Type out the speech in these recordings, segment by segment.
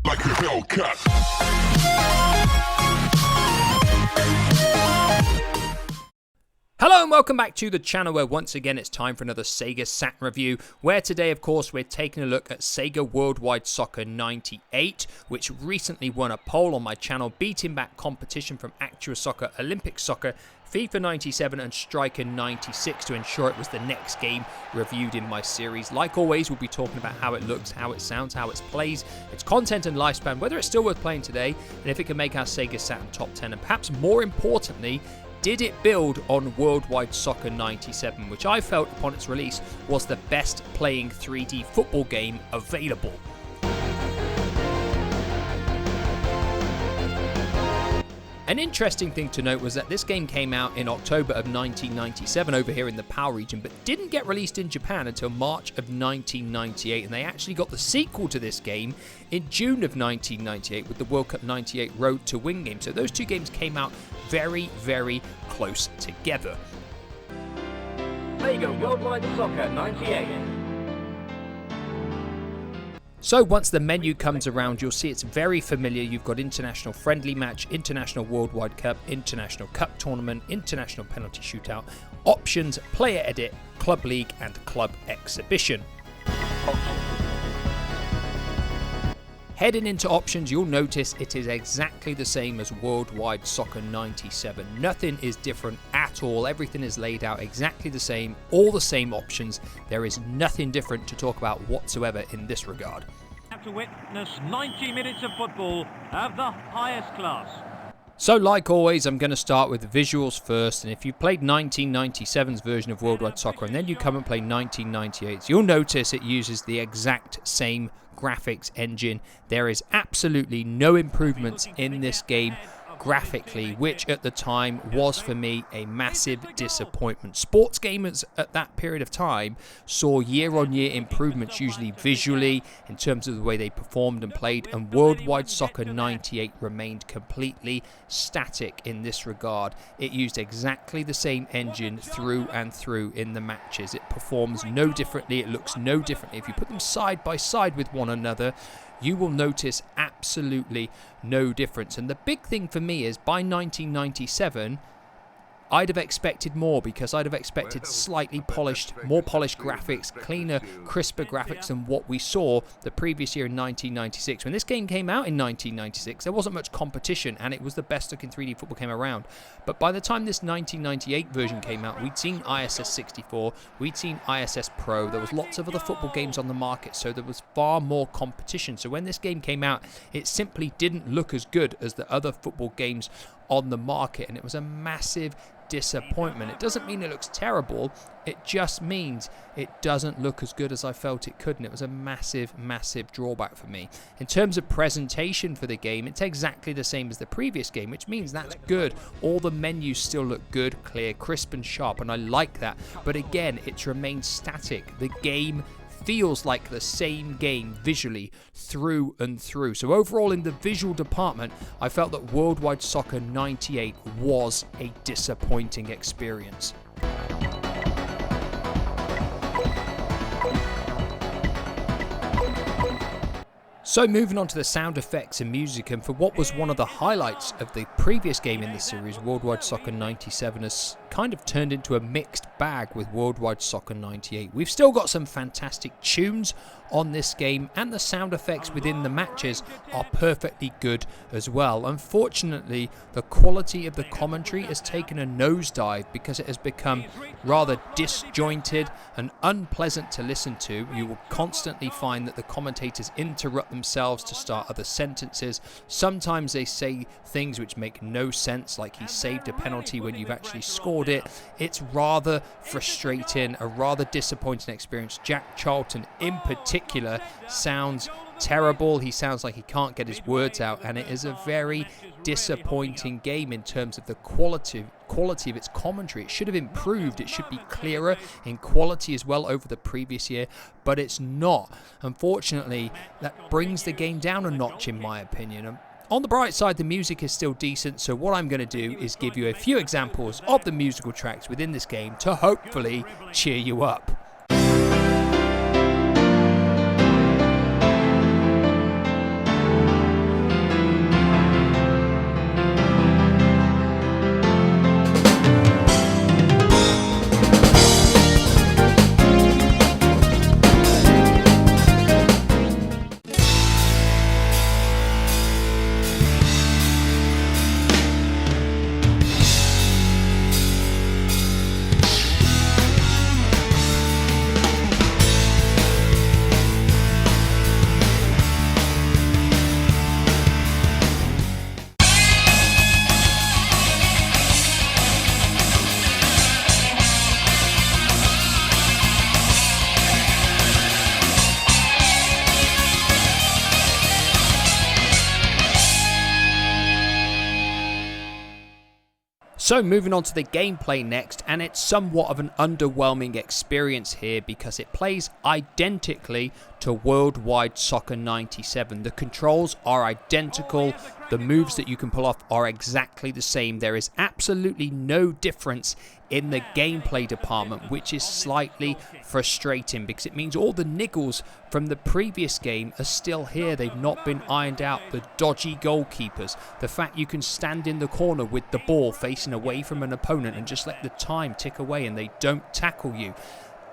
like a Hellcat. Hello and welcome back to the channel where once again it's time for another Sega Saturn review, where today of course we're taking a look at Sega Worldwide Soccer 98, which recently won a poll on my channel, beating back competition from Actua Soccer, Olympic Soccer, FIFA 97 and Striker 96 to ensure it was the next game reviewed in my series. Like always, we'll be talking about how it looks, how it sounds, how it plays, its content and lifespan, whether it's still worth playing today, and if it can make our Sega Saturn top 10, and perhaps more importantly, did it build on Worldwide Soccer 97, which I felt upon its release was the best playing 3D football game available. An interesting thing to note was that this game came out in October of 1997 over here in the PAL region, but didn't get released in Japan until March of 1998, and they actually got the sequel to this game in June of 1998 with the World Cup 98 Road to Win game. So those two games came out very, very close together. Sega Worldwide Soccer 98. So once the menu comes around, you'll see it's very familiar. You've got International Friendly Match, International Worldwide Cup, International Cup Tournament, International Penalty Shootout, Options, Player Edit, Club League and Club Exhibition. Heading into Options, you'll notice it is exactly the same as Worldwide Soccer 97. Nothing is different at all. Everything is laid out exactly the same, all the same options. There is nothing different to talk about whatsoever in this regard. Have to witness 90 minutes of football of the highest class. So like always, I'm going to start with visuals first, and if you played 1997's version of Worldwide Soccer and then you come and play 1998's, you'll notice it uses the exact same graphics engine. There is absolutely no improvements in this game graphically, which at the time was for me a massive disappointment. Sports gamers at that period of time saw year-on-year improvements, usually visually in terms of the way they performed and played, and Worldwide Soccer 98 remained completely static in this regard. It used exactly the same engine through and through in the matches. It performs no differently, it looks no differently. If you put them side by side with one another, you will notice absolutely no difference. And the big thing for me is by 1997, I'd have expected more, because I'd have expected slightly polished, more polished graphics, cleaner, crisper graphics than what we saw the previous year in 1996. When this game came out in 1996, there wasn't much competition and it was the best looking 3D football came around. But by the time this 1998 version came out, we'd seen ISS 64, we'd seen ISS Pro, there was lots of other football games on the market, so there was far more competition. So when this game came out, it simply didn't look as good as the other football games on the market, and it was a massive disappointment. It doesn't mean it looks terrible, it just means it doesn't look as good as I felt it could, and it was a massive drawback for me. In terms of presentation for the game, it's exactly the same as the previous game, which means that's good. All the menus still look good, clear, crisp and sharp, and I like that, but again, it's remained static. The game feels like the same game visually through and through. So overall in the visual department, I felt that Worldwide Soccer 98 was a disappointing experience. So moving on to the sound effects and music, and for what was one of the highlights of the previous game in the series, Worldwide Soccer 97 has kind of turned into a mixed bag with Worldwide Soccer 98. We've still got some fantastic tunes on this game, and the sound effects within the matches are perfectly good as well. Unfortunately, the quality of the commentary has taken a nosedive because it has become rather disjointed and unpleasant to listen to. You will constantly find that the commentators interrupt themselves to start other sentences. Sometimes they say things which make no sense, like he saved a penalty when you've actually scored it. It's rather frustrating, a rather disappointing experience. Jack Charlton in particular sounds terrible. He sounds like he can't get his words out, and it is a very disappointing game in terms of the quality of its commentary. It should have improved. It should be clearer in quality as well over the previous year, but it's not. Unfortunately, that brings the game down a notch in my opinion. On the bright side, the music is still decent, so what I'm going to do is give you a few examples of the musical tracks within this game to hopefully cheer you up. So moving on to the gameplay next, and it's somewhat of an underwhelming experience here because it plays identically to Worldwide Soccer 97. The controls are identical, the moves that you can pull off are exactly the same. There is absolutely no difference in the gameplay department, which is slightly frustrating because it means all the niggles from the previous game are still here. They've not been ironed out. The dodgy goalkeepers, the fact you can stand in the corner with the ball facing away from an opponent and just let the time tick away and they don't tackle you.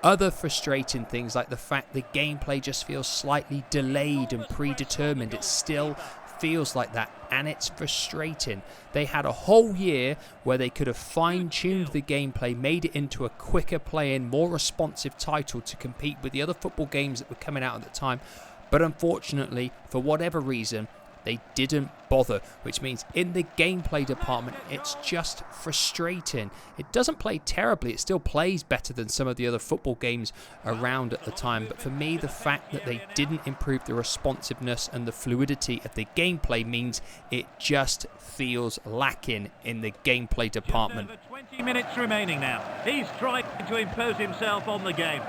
Other frustrating things like the fact the gameplay just feels slightly delayed and predetermined. It still feels like that, and it's frustrating. They had a whole year where they could have fine-tuned the gameplay, made it into a quicker play-in, more responsive title to compete with the other football games that were coming out at the time, but unfortunately, for whatever reason, they didn't bother, which means in the gameplay department, it's just frustrating. It doesn't play terribly. It still plays better than some of the other football games around at the time. But for me, the fact that they didn't improve the responsiveness and the fluidity of the gameplay means it just feels lacking in the gameplay department. Just over 20 minutes remaining now. He's trying to impose himself on the game.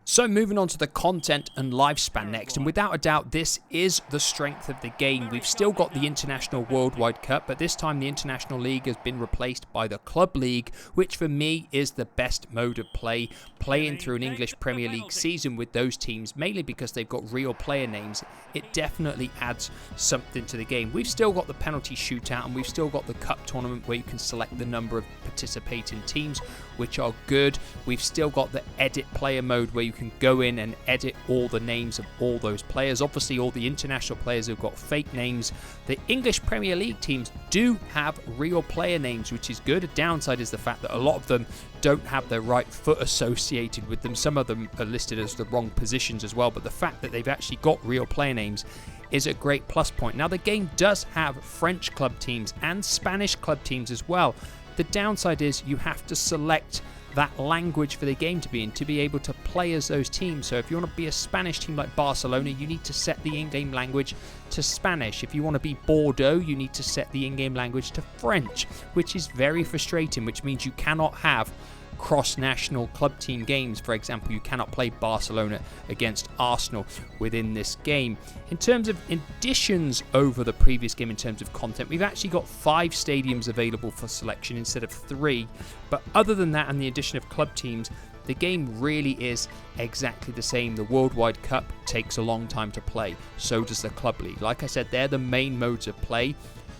So moving on to the content and lifespan next, and without a doubt this is the strength of the game. We've still got the International Worldwide Cup, but this time the International League has been replaced by the Club League, which for me is the best mode of play, playing through an English Premier League season with those teams, mainly because they've got real player names. It definitely adds something to the game. We've still got the penalty shootout and we've still got the cup tournament where you can select the number of participating teams, which are good. We've still got the edit player mode where you can go in and edit all the names of all those players. Obviously all the international players have got fake names. The English Premier League teams do have real player names, which is good. A downside is the fact that a lot of them don't have their right foot associated with them. Some of them are listed as the wrong positions as well, but the fact that they've actually got real player names is a great plus point. Now the game does have French club teams and Spanish club teams as well. The downside is you have to select that language for the game to be able to play as those teams. So if you want to be a Spanish team like Barcelona, you need to set the in-game language to Spanish. If you want to be Bordeaux, you need to set the in-game language to French, which is very frustrating, which means you cannot have cross-national club team games. For example, you cannot play Barcelona against Arsenal within this game. In terms of additions over the previous game in terms of content, we've actually got 5 stadiums available for selection instead of 3, but other than that and the addition of club teams, the game really is exactly the same. The Worldwide Cup takes a long time to play, so does the Club League. Like I said, they're the main modes of play.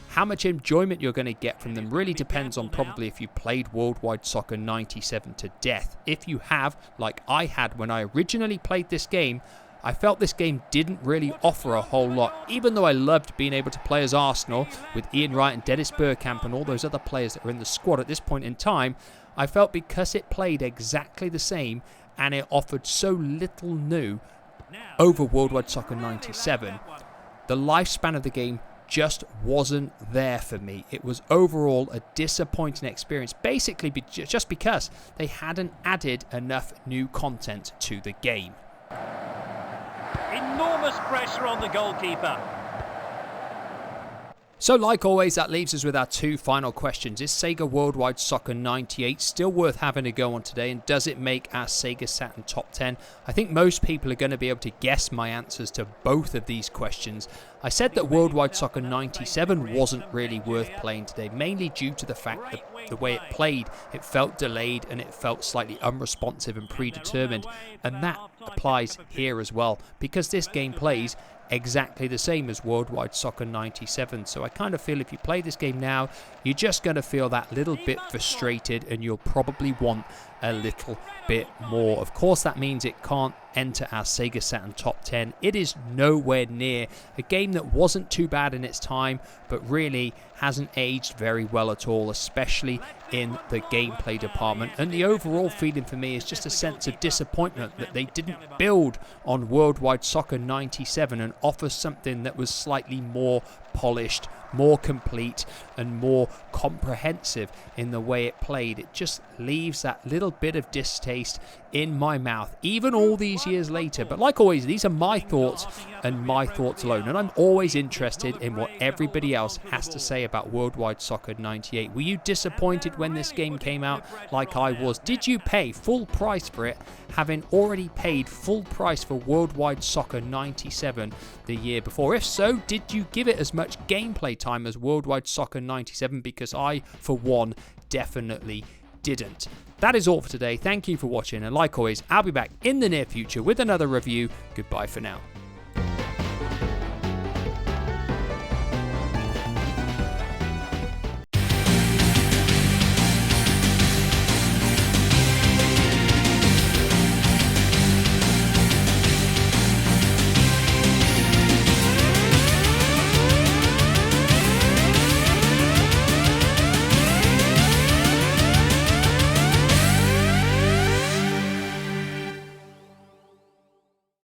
How much enjoyment you're going to get from them really depends on probably if you played Worldwide Soccer 97 to death. If you have, like I had when I originally played this game, I felt this game didn't really offer a whole lot. Even though I loved being able to play as Arsenal with Ian Wright and Dennis Bergkamp and all those other players that are in the squad at this point in time, I felt because it played exactly the same and it offered so little new over Worldwide Soccer 97, the lifespan of the game just wasn't there for me. It was overall a disappointing experience, basically just because they hadn't added enough new content to the game. Enormous pressure on the goalkeeper. So like always, that leaves us with our 2 final questions. Is Sega Worldwide Soccer 98 still worth having a go on today, and does it make our Sega Saturn top 10? I think most people are going to be able to guess my answers to both of these questions. I said that Worldwide Soccer 97 wasn't really worth playing today, mainly due to the fact that the way it played, it felt delayed and it felt slightly unresponsive and predetermined, and that applies here as well, because this game plays exactly the same as Worldwide Soccer 97. So I kind of feel if you play this game now, you're just going to feel that little bit frustrated and you'll probably want a little bit more. Of course, that means it can't enter our Sega Saturn top 10. It is nowhere near a game that wasn't too bad in its time, but really hasn't aged very well at all, especially in the gameplay department. And the overall feeling for me is just a sense of disappointment that they didn't build on Worldwide Soccer 97 and offer something that was slightly more polished, more complete and more comprehensive in the way it played. It just leaves that little bit of distaste in my mouth, even all these years later. But like always, these are my thoughts and my thoughts alone, and I'm always interested in what everybody else has to say about Worldwide Soccer 98. Were you disappointed when this game came out like I was? Did you pay full price for it, having already paid full price for Worldwide Soccer 97 the year before? If so, did you give it as much gameplay time as Worldwide Soccer 97? Because I, for one, definitely didn't. That is all for today. Thank you for watching, and like always, I'll be back in the near future with another review. Goodbye for now.